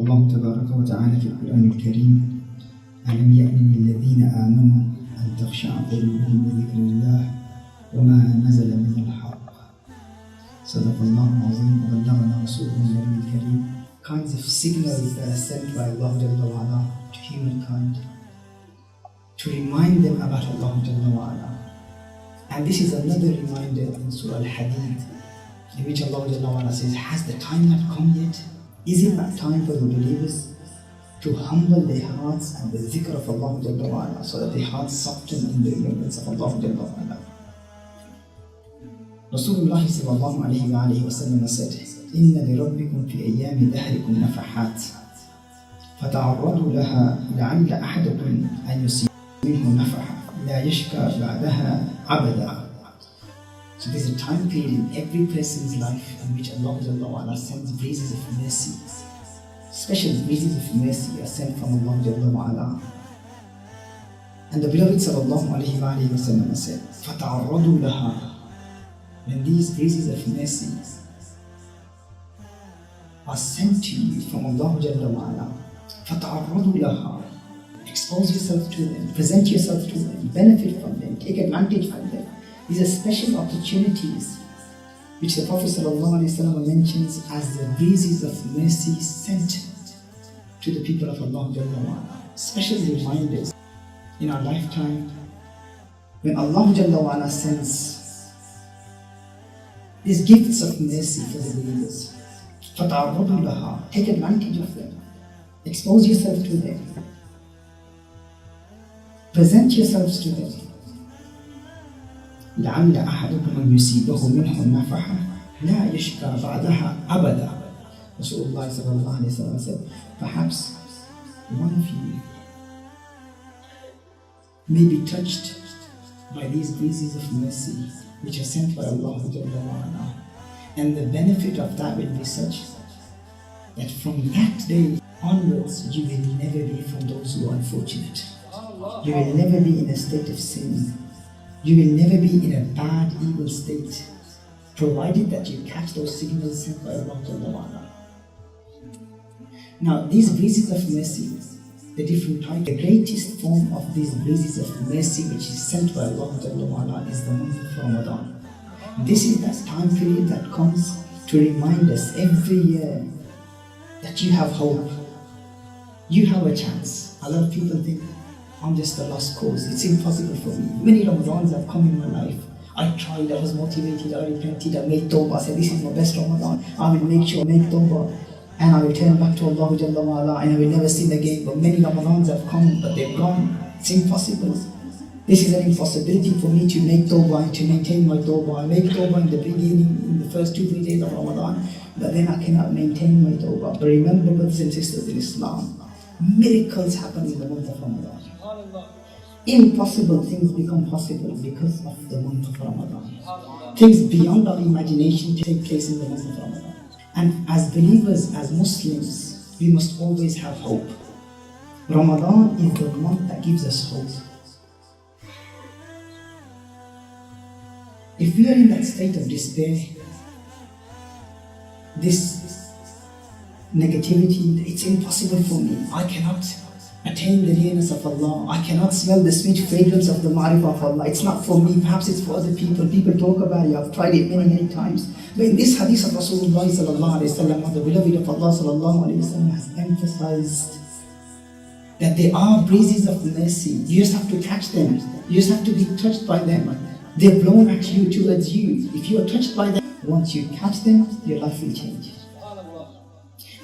الله تبارك وتعالى في القرآن الكريم: ألم يأن للذين آمنوا أن تخشع قلوبهم لذكر الله وما نزل من الحق. صدق الله العظيم وبلغنا رسوله النبي الكريم. Kinds of signals that are sent by Allah Jalla wa Ala to humankind to remind them about Allah Jalla wa Ala. And this is another reminder in Surah Al-Hadid, in which Allah Jalla wa Ala says, has the time not come yet? Is it not time for the believers to humble their hearts and the zikr of Allah Jalla wa Ala, so that their hearts soften in the remembrance of Allah Jalla wa Ala? Rasulullah sallallahu alayhi wa sallam said, إن لربكم في أيام دهركم نفحات فتعرضوا لها لعل أحدكم أن يصيب منه نفحة لا يشكى بعدها أبدا. So there's a time period in every person's life in which Allah Jalla wa Ala sends breezes of mercy. Special breezes of mercy are sent from Allah Jalla wa Ala. And the beloved sallallahu alayhi wa sallam said, فَتَعَرَّضُوا لَهَا. When these breezes of mercy are sent to you from Allah Jalla wa Ala, فَتَعَرَّضُوا لَهَا. Expose yourself to them, present yourself to them, benefit from them, take advantage from them. These are special opportunities which the Prophet ﷺ mentions as the breezes of mercy sent to the people of Allah Jalla wa Ala. Special reminders in our lifetime when Allah Jalla wa Ala sends these gifts of mercy for the believers. فَتَعَرَّضُوا لَهَا. Take advantage of them. Expose yourself to them. Present yourselves to them. لعل أحدكم أن يصيبه منه نفحة لا يشكى بعدها أبدا. Rasulullah sallallahu alayhi wa sallam said, perhaps one of you may be touched by these breezes of mercy which are sent by Allah Jalla wa Ala. And the benefit of that will be such that from that day onwards you will never be from those who are unfortunate. You will never be in a state of sin. You will never be in a bad, evil state, provided that you catch those signals sent by Allah Jalla wa Ala. Now, these breezes of mercy, the different types, the greatest form of these breezes of mercy which is sent by Allah Jalla wa Ala is the month of Ramadan. This is that time period that comes to remind us every year that you have hope, you have a chance. A lot of people think, I'm just a lost cause, it's impossible for me. Many Ramadans have come in my life. I tried, I was motivated, I repented, I made tawbah, I said this is my best Ramadan, I will make sure I make tawbah and I will turn back to Allah Jalla wa Ala and I will never sin again. But many Ramadans have come, but they've gone. It's impossible. This is an impossibility for me to make tawbah and to maintain my tawbah. I make tawbah in the beginning, in the first 2-3 days of Ramadan, but then I cannot maintain my tawbah. But remember, brothers and sisters in Islam, miracles happen in the month of Ramadan. Impossible things become possible because of the month of Ramadan. Things beyond our imagination take place in the month of Ramadan. And as believers, as Muslims, we must always have hope. Ramadan is the month that gives us hope. If we are in that state of despair, this negativity, it's impossible for me, I cannot attain the nearness of Allah, I cannot smell the sweet fragrance of the ma'rifah of Allah, it's not for me, perhaps it's for other people. People talk about it, I've tried it many times. But in this hadith of Rasulullah sallallahu alayhi wa sallam, the beloved of Allah sallallahu alayhi wa sallam has emphasized that there are breezes of mercy. You just have to catch them, you just have to be touched by them. They're blown at you, towards you. If you are touched by them, once you catch them, your life will change.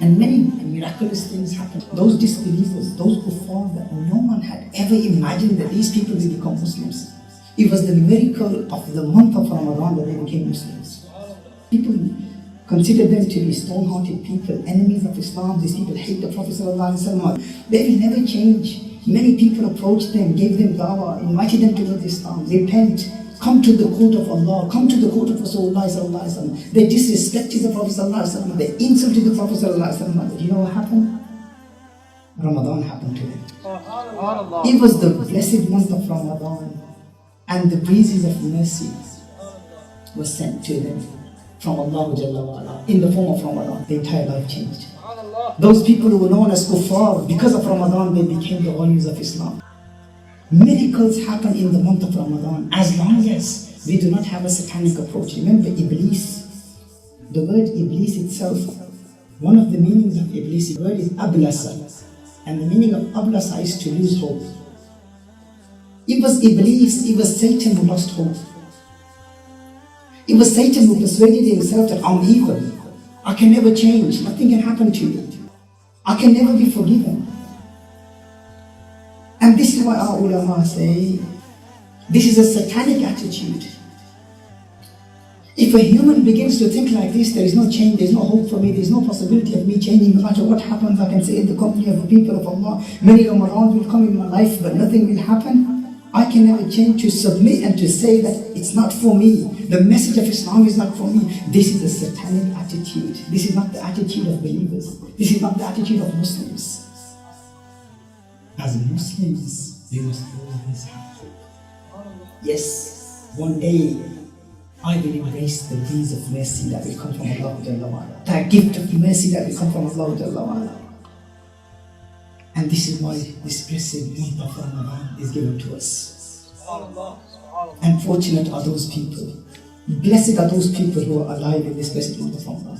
And many miraculous things happen. Those disbelievers, those kuffar that no one had ever imagined that these people will become Muslims. It was the miracle of the month of Ramadan that they became Muslims. People consider them to be stone-hearted people, enemies of Islam. These people hate the Prophet ﷺ. They will never change. Many people approached them, gave them dawah, invited them towards Islam. Repent. Come to the court of Allah, come to the court of Rasulullah sallallahu alaihi wasallam. They disrespected the Prophet sallallahu alaihi wasallam, they insulted the Prophet sallallahu alaihi wasallam. Do you know what happened? Ramadan happened to them. It was the blessed month of Ramadan, and the breezes of mercy were sent to them from Allah Jalla wa Ala in the form of Ramadan. The entire life changed. Those people who were known as kuffar, because of Ramadan, they became the warriors of Islam. Miracles happen in the month of Ramadan as long as we do not have a satanic approach. Remember Iblis, the word Iblis itself, one of the meanings of Iblis, the word is ablasa, and the meaning of ablasa is to lose hope. It was Iblis, it was Satan who lost hope. It was Satan who persuaded himself that I'm evil, I can never change, nothing can happen to me, I can never be forgiven. And this is why our ulama say, this is a satanic attitude. If a human begins to think like this, there is no change, there is no hope for me, there is no possibility of me changing. No matter what happens, I can say in the company of the people of Allah, many Ramadan will come in my life, but nothing will happen. I can never change. To submit and to say that it's not for me, the message of Islam is not for me. This is a satanic attitude. This is not the attitude of believers. This is not the attitude of Muslims. As Muslims, we must always have hope. Yes, one day I will embrace the breeze of mercy that will come from Allah, that gift of mercy that will come from Allah. And this is why this blessed month of Ramadan is given to us. Unfortunate are those people, blessed are those people who are alive in this blessed month of Ramadan.